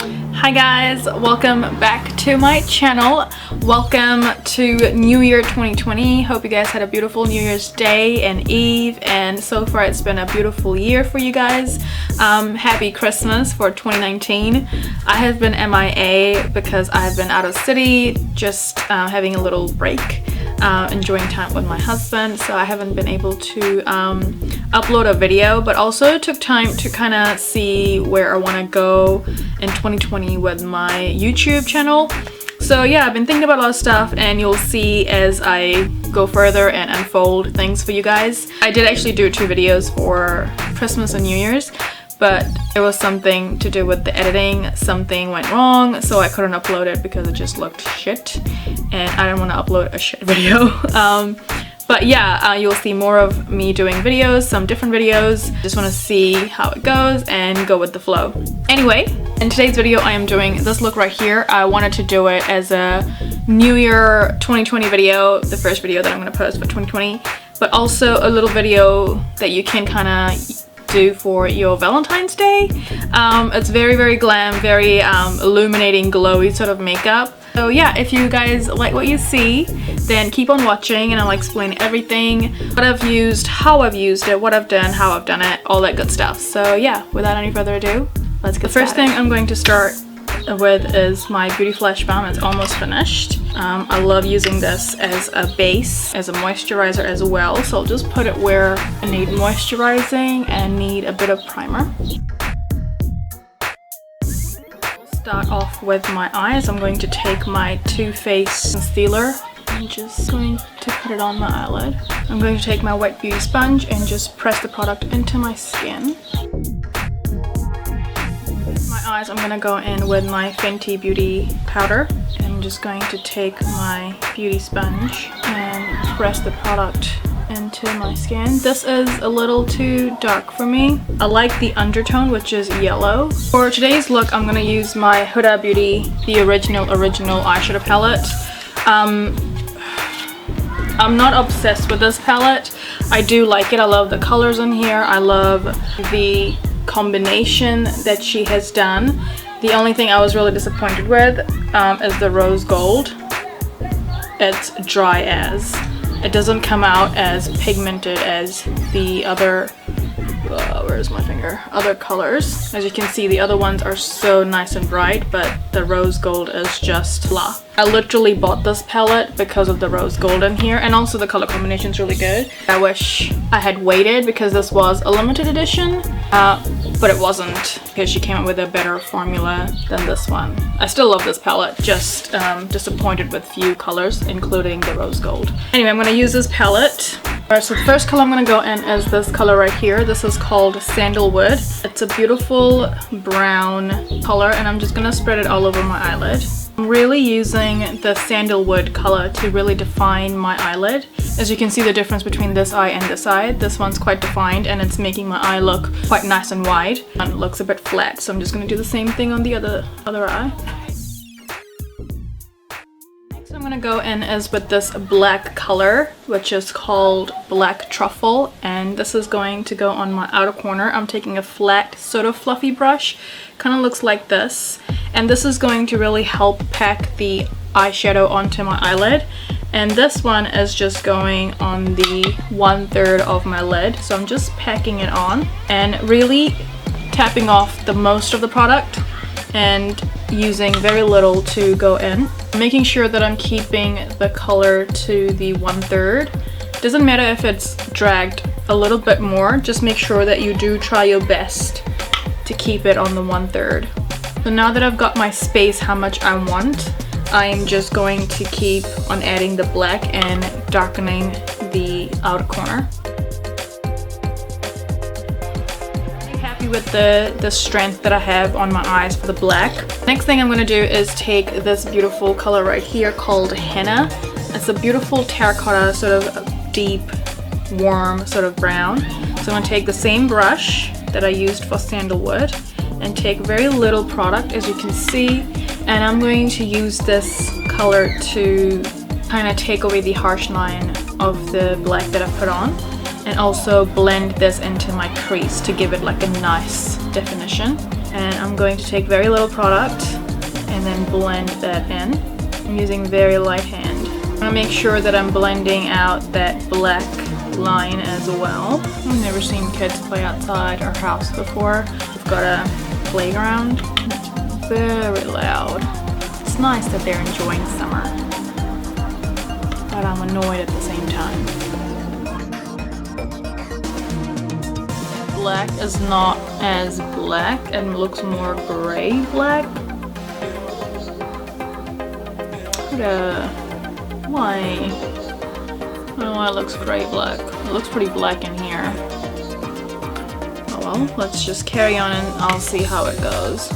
Hi guys, welcome back to my channel. Welcome to New Year 2020. Hope you guys had a beautiful New Year's Day and Eve, and so far it's been a beautiful year for you guys. Happy Christmas for 2019. I have been MIA because I've been out of city, just having a little break, enjoying time with my husband, so I haven't been able to upload a video, but also took time to kind of see where I want to go in 2020 with my YouTube channel. So yeah, I've been thinking about a lot of stuff, and you'll see as I go further and unfold things for you guys. I did actually do 2 videos for Christmas and New Year's, but it was something to do with the editing. Something went wrong, so I couldn't upload it because it just looked shit, and I didn't want to upload a shit video. But yeah, you'll see more of me doing videos, some different videos. Just want to see how it goes and go with the flow. Anyway, in today's video I am doing this look right here. I wanted to do it as a New Year 2020 video, the first video that I'm going to post for 2020, but also a little video that you can kind of do for your Valentine's Day. It's very glam, very illuminating, glowy sort of makeup. So yeah, if you guys like what you see, then keep on watching and I'll explain everything, what I've used, how I've used it, what I've done, how I've done it, all that good stuff. So yeah, without any further ado, let's get started. The first thing I'm going to start with is my Beauty Flash Balm. It's almost finished. I love using this as a base, as a moisturizer as well. So I'll just put it where I need moisturizing and need a bit of primer. Start off with my eyes. I'm going to take my Too Faced concealer. I'm just going to put it on my eyelid. I'm going to take my wet beauty sponge and just press the product into my skin. My eyes, I'm going to go in with my Fenty Beauty powder. And I'm just going to take my beauty sponge and press the product into my skin. This is a little too dark for me. I like the undertone, which is yellow. For today's look, I'm gonna use my Huda Beauty, the original eyeshadow palette. I'm not obsessed with this palette. I do like it. I love the colors in here. I love the combination that she has done. The only thing I was really disappointed with is the rose gold. It's dry as. It doesn't come out as pigmented as the other, where's my finger? Other colors. As you can see, the other ones are so nice and bright, but the rose gold is just blah. I literally bought this palette because of the rose gold in here, and also the color combination is really good. I wish I had waited because this was a limited edition, but it wasn't, because she came up with a better formula than this one. I still love this palette, just disappointed with few colors, including the rose gold. Anyway, I'm going to use this palette. Alright, so the first color I'm going to go in is this color right here. This is called Sandalwood. It's a beautiful brown color, and I'm just going to spread it all over my eyelid. I'm really using the sandalwood color to really define my eyelid. As you can see the difference between this eye and this eye. This one's quite defined and it's making my eye look quite nice and wide. And it looks a bit flat, so I'm just going to do the same thing on the other eye. Next I'm going to go in is with this black color, which is called Black Truffle, and this is going to go on my outer corner. I'm taking a flat, sort of fluffy brush. Kind of looks like this. And this is going to really help pack the eyeshadow onto my eyelid. And this one is just going on the 1/3 of my lid. So I'm just packing it on and really tapping off the most of the product and using very little to go in. Making sure that I'm keeping the color to the 1/3. Doesn't matter if it's dragged a little bit more, just make sure that you do try your best to keep it on the 1/3. So now that I've got my space how much I want, I'm just going to keep on adding the black and darkening the outer corner. I'm happy with the strength that I have on my eyes for the black. Next thing I'm going to do is take this beautiful color right here called Henna. It's a beautiful terracotta, sort of deep, warm sort of brown. So I'm going to take the same brush that I used for Sandalwood and take very little product, as you can see, and I'm going to use this color to kind of take away the harsh line of the black that I put on, and also blend this into my crease to give it like a nice definition. And I'm going to take very little product and then blend that in. I'm using very light hand. I'm gonna make sure that I'm blending out that black line as well. I've never seen kids play outside our house before. We've got a playground. It's very loud. It's nice that they're enjoying summer, but I'm annoyed at the same time. Black is not as black and looks more gray black. Why? I don't know why it looks gray black. It looks pretty black in here. Oh well, let's just carry on and I'll see how it goes.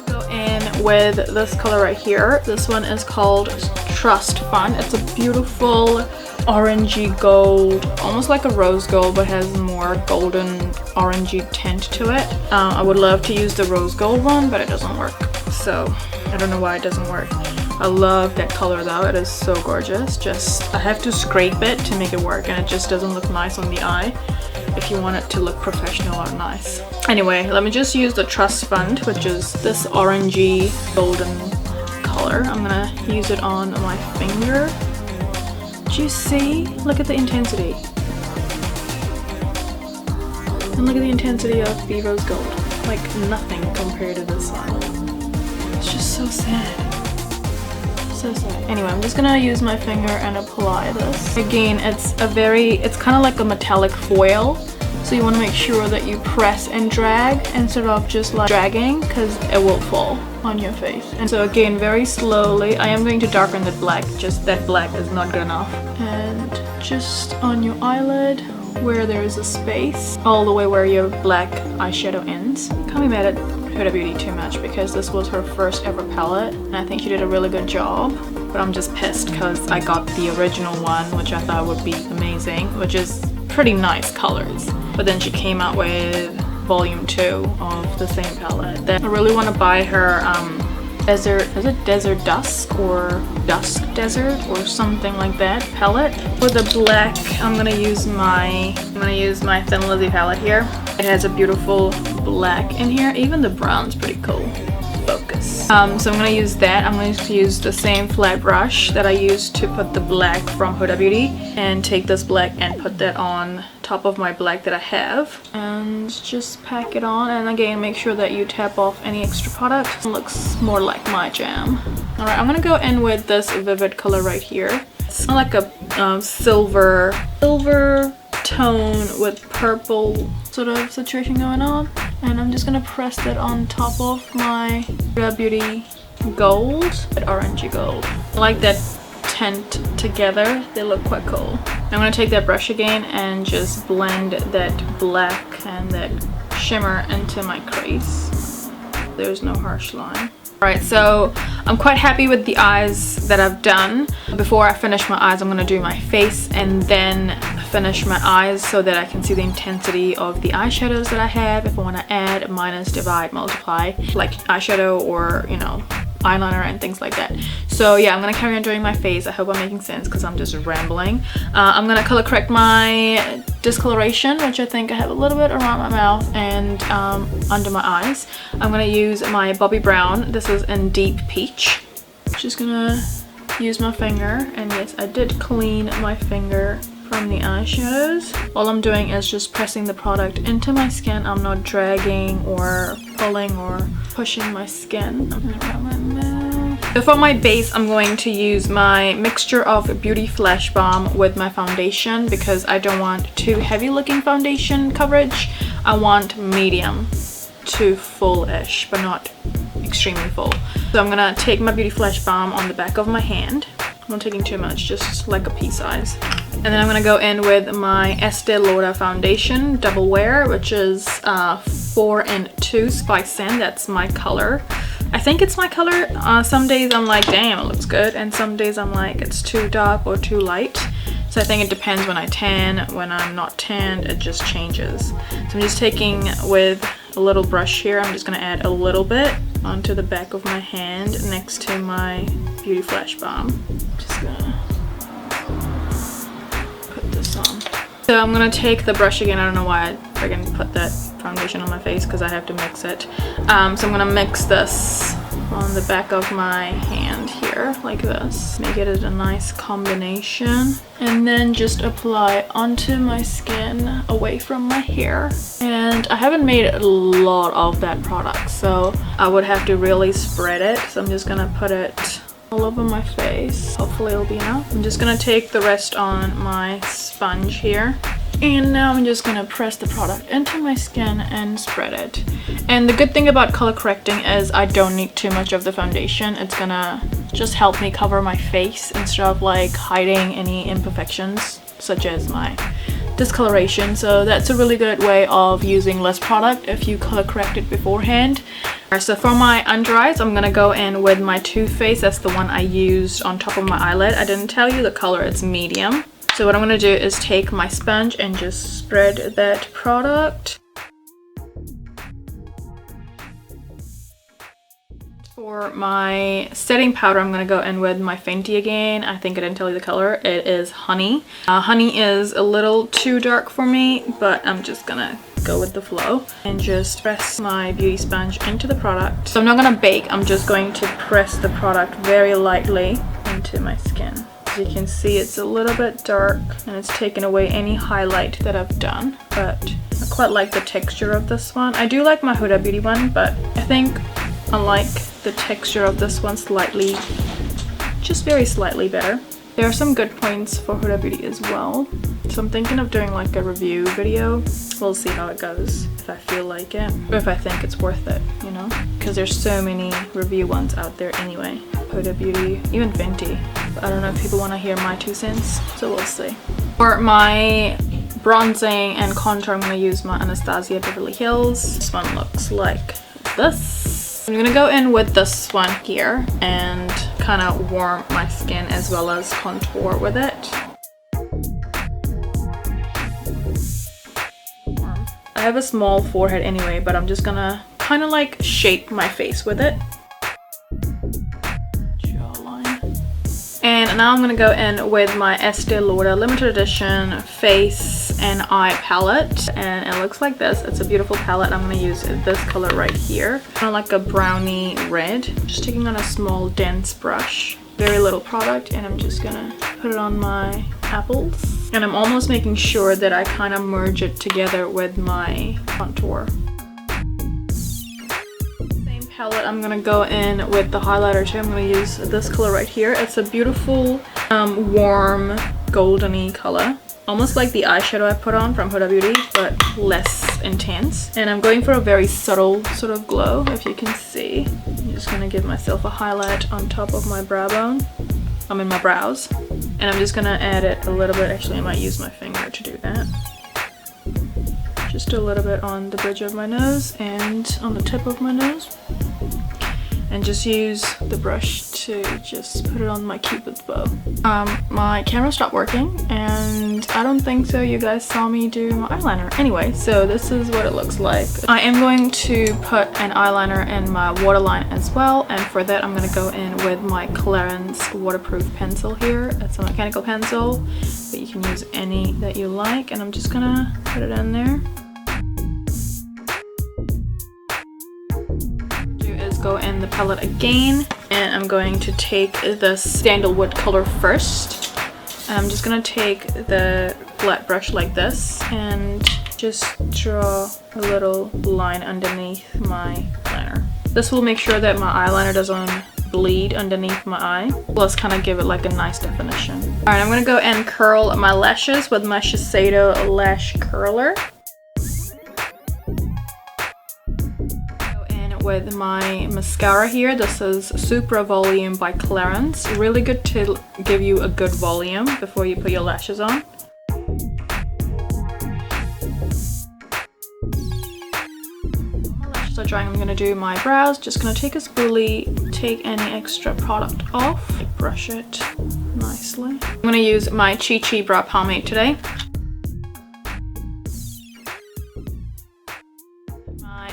Go in with this color right here. This one is called Trust Fund. It's a beautiful orangey gold, almost like a rose gold, but has more golden orangey tint to it. I would love to use the rose gold one, but it doesn't work. So I don't know why it doesn't work. I love that color though. It is so gorgeous. Just I have to scrape it to make it work, and it just doesn't look nice on the eye if you want it to look professional or nice. Anyway, let me just use the Trust Fund, which is this orangey golden color. I'm gonna use it on my finger. Do you see? Look at the intensity. And look at the intensity of the rose gold. Like nothing compared to this one. It's just so sad. So sad. Anyway, I'm just gonna use my finger and apply this. Again, it's kind of like a metallic foil. So you want to make sure that you press and drag instead of just like dragging, because it will fall on your face. And so again, very slowly, I am going to darken the black, just that black is not good enough. And just on your eyelid where there is a space, all the way where your black eyeshadow ends. Can't be mad at Hudabeauty too much because this was her first ever palette and I think she did a really good job. But I'm just pissed because I got the original one, which I thought would be amazing, which is pretty nice colors. But then she came out with volume 2 of the same palette. Then I really want to buy her Desert Dusk or Dusk Desert or something like that palette. For the black, I'm gonna use my Thin Lizzy palette here. It has a beautiful black in here. Even the brown's pretty cool. Focus. So I'm gonna use that. I'm going to use the same flat brush that I used to put the black from Huda Beauty and take this black and put that on top of my black that I have and just pack it on. And again, make sure that you tap off any extra product. It looks more like my jam. Alright, I'm gonna go in with this vivid color right here. It's like a silver tone with purple sort of situation going on, and I'm just gonna press that on top of my Huda Beauty gold, that orangey gold. I like that tint together, they look quite cool. I'm gonna take that brush again and just blend that black and that shimmer into my crease. There's no harsh line. Alright, so I'm quite happy with the eyes that I've done. Before I finish my eyes, I'm going to do my face and then finish my eyes so that I can see the intensity of the eyeshadows that I have. If I want to add, minus, divide, multiply, like eyeshadow or, you know, eyeliner and things like that. So yeah, I'm gonna carry on doing my face. I hope I'm making sense because I'm just rambling. I'm gonna color correct my discoloration, which I think I have a little bit around my mouth and under my eyes. I'm gonna use my Bobbi Brown. This is in Deep Peach. Just gonna use my finger, and yes, I did clean my finger from the eyeshadows. All I'm doing is just pressing the product into my skin. I'm not dragging or pulling or pushing my skin. Around my mouth. So for my base, I'm going to use my mixture of Beauty Flash Balm with my foundation because I don't want too heavy looking foundation coverage. I want medium to full-ish, but not extremely full. So I'm gonna take my Beauty Flash Balm on the back of my hand. I'm not taking too much, just like a pea size. And then I'm gonna go in with my Estee Lauder foundation double wear, which is 4 and 2 Spice Sand. That's my color. I think it's my color. Some days I'm like, damn, it looks good, and some days I'm like, it's too dark or too light. So I think it depends when I tan. When I'm not tanned, it just changes. So I'm just taking with a little brush here. I'm just gonna add a little bit onto the back of my hand next to my Beauty Flash Balm. Just gonna put this on. So I'm gonna take the brush again. I don't know why I friggin' put that foundation on my face because I have to mix it. So I'm gonna mix this on the back of my hand here like this, make it a nice combination, and then just apply onto my skin away from my hair. And I haven't made a lot of that product, so I would have to really spread it, so I'm just gonna put it all over my face. Hopefully it'll be enough. I'm just gonna take the rest on my sponge here. And now I'm just gonna press the product into my skin and spread it. And the good thing about color correcting is I don't need too much of the foundation. It's gonna just help me cover my face instead of like hiding any imperfections such as my discoloration. So that's a really good way of using less product if you color correct it beforehand. So for my under eyes, I'm gonna go in with my Too Faced. That's the one I used on top of my eyelid. I didn't tell you the color, it's medium. So what I'm gonna do is take my sponge and just spread that product. For my setting powder, I'm gonna go in with my Fenty again. I think I didn't tell you the color. It is Honey. Honey is a little too dark for me, but I'm just gonna go with the flow and just press my beauty sponge into the product. So I'm not gonna bake, I'm just going to press the product very lightly into my skin. As you can see, it's a little bit dark and it's taken away any highlight that I've done, but I quite like the texture of this one. I do like my Huda Beauty one, but I think I like the texture of this one slightly, just very slightly better. There are some good points for Huda Beauty as well. So I'm thinking of doing like a review video. We'll see how it goes, if I feel like it, or if I think it's worth it, you know? Because there's so many review ones out there anyway. Huda Beauty, even Fenty. But I don't know if people want to hear my 2 cents, so we'll see. For my bronzing and contour, I'm going to use my Anastasia Beverly Hills. This one looks like this. I'm going to go in with this one here and kind of warm my skin as well as contour with it. I have a small forehead anyway, but I'm just gonna kind of like shape my face with it. Jawline. And now I'm gonna go in with my Estee Lauder limited edition face and eye palette, and it looks like this. It's a beautiful palette. I'm gonna use this color right here, kind of like a brownie red. Just taking on a small dense brush, very little product, and I'm just gonna put it on my apples. And I'm almost making sure that I kind of merge it together with my contour. Same palette, I'm gonna go in with the highlighter too. I'm gonna use this color right here. It's a beautiful warm goldeny color, almost like the eyeshadow I put on from Huda Beauty, but less intense. And I'm going for a very subtle sort of glow, if you can see. I'm just gonna give myself a highlight on top of my brow bone. I'm in my brows, and I'm just gonna add it a little bit. Actually, I might use my finger to do that. Just a little bit on the bridge of my nose and on the tip of my nose, and just use the brush to just put it on my cupid's bow. My camera stopped working, and I don't think so you guys saw me do my eyeliner. Anyway, so this is what it looks like. I am going to put an eyeliner in my waterline as well, and for that I'm going to go in with my Clarins waterproof pencil here. It's a mechanical pencil, but you can use any that you like, and I'm just gonna put it in there. Go in the palette again, and I'm going to take the sandalwood color first. I'm just gonna take the flat brush like this and just draw a little line underneath my liner. This will make sure that my eyeliner doesn't bleed underneath my eye, plus kind of give it like a nice definition. All right, I'm gonna go and curl my lashes with my Shiseido lash curler. With my mascara here. This is Super Volume by Clarins. Really good to give you a good volume before you put your lashes on. My lashes are drying. I'm going to do my brows. Just going to take a spoolie, take any extra product off, brush it nicely. I'm going to use my Chi Chi brow pomade today.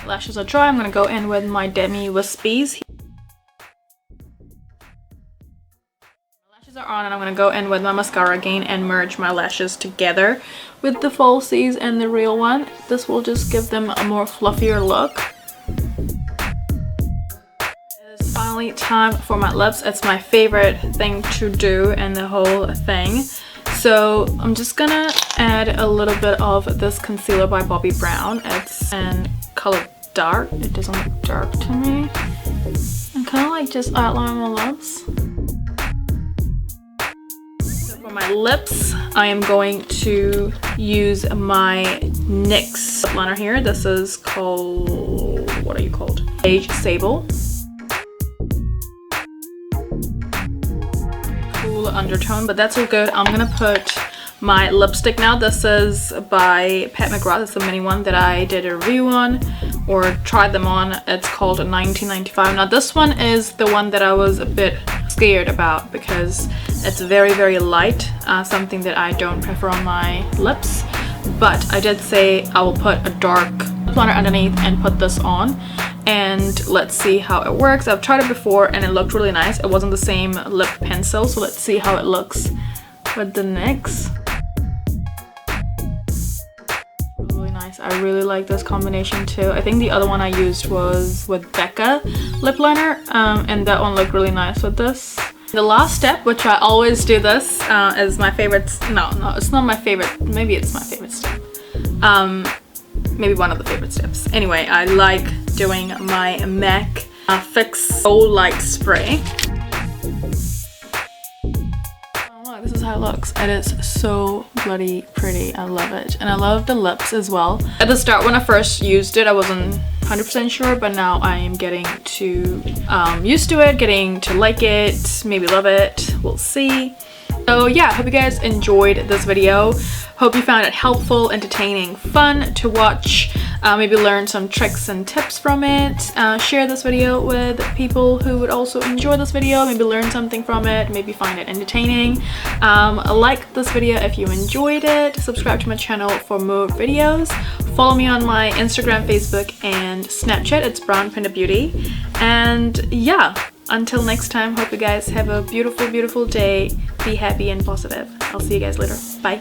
Lashes are dry. I'm going to go in with my Demi Wispies. My lashes are on, and I'm gonna go in with my mascara again and merge my lashes together with the falsies and the real one. This will just give them a more fluffier look. It's finally time for my lips. It's my favorite thing to do in the whole thing. So I'm just gonna add a little bit of this concealer by Bobbi Brown. It's in color dark. It doesn't look dark to me. And kind of like just outline my lips. So for my lips, I am going to use my NYX lip liner here. This is called, what are you called? Beige Sable. Cool undertone, but that's all good. I'm gonna put my lipstick now. This is by Pat McGrath. It's the mini one that I did a review on or tried them on. It's called 1995. Now this one is the one that I was a bit scared about because it's very, very light, something that I don't prefer on my lips. But I did say I will put a dark lip liner underneath and put this on, and let's see how it works. I've tried it before and it looked really nice. It wasn't the same lip pencil, so let's see how it looks with the NYX. Really nice. I really like this combination too. I think the other one I used was with Becca lip liner, and that one looked really nice with this. The last step, which I always do this, is my favorite. No, it's not my favorite. Maybe it's my favorite step. Maybe one of the favorite steps. Anyway, I like doing my MAC Fix Gold Light Spray. This is how it looks. It is so bloody pretty. I love it. And I love the lips as well. At the start when I first used it, I wasn't 100% sure, but now I am getting to used to it, getting to like it, maybe love it. We'll see. So yeah, hope you guys enjoyed this video. Hope you found it helpful, entertaining, fun to watch. Maybe learn some tricks and tips from it. Share this video with people who would also enjoy this video. Maybe learn something from it. Maybe find it entertaining. Like this video if you enjoyed it. Subscribe to my channel for more videos. Follow me on my Instagram, Facebook, and Snapchat. It's Brown Panda Beauty. And yeah, until next time, hope you guys have a beautiful, beautiful day. Be happy and positive. I'll see you guys later. Bye.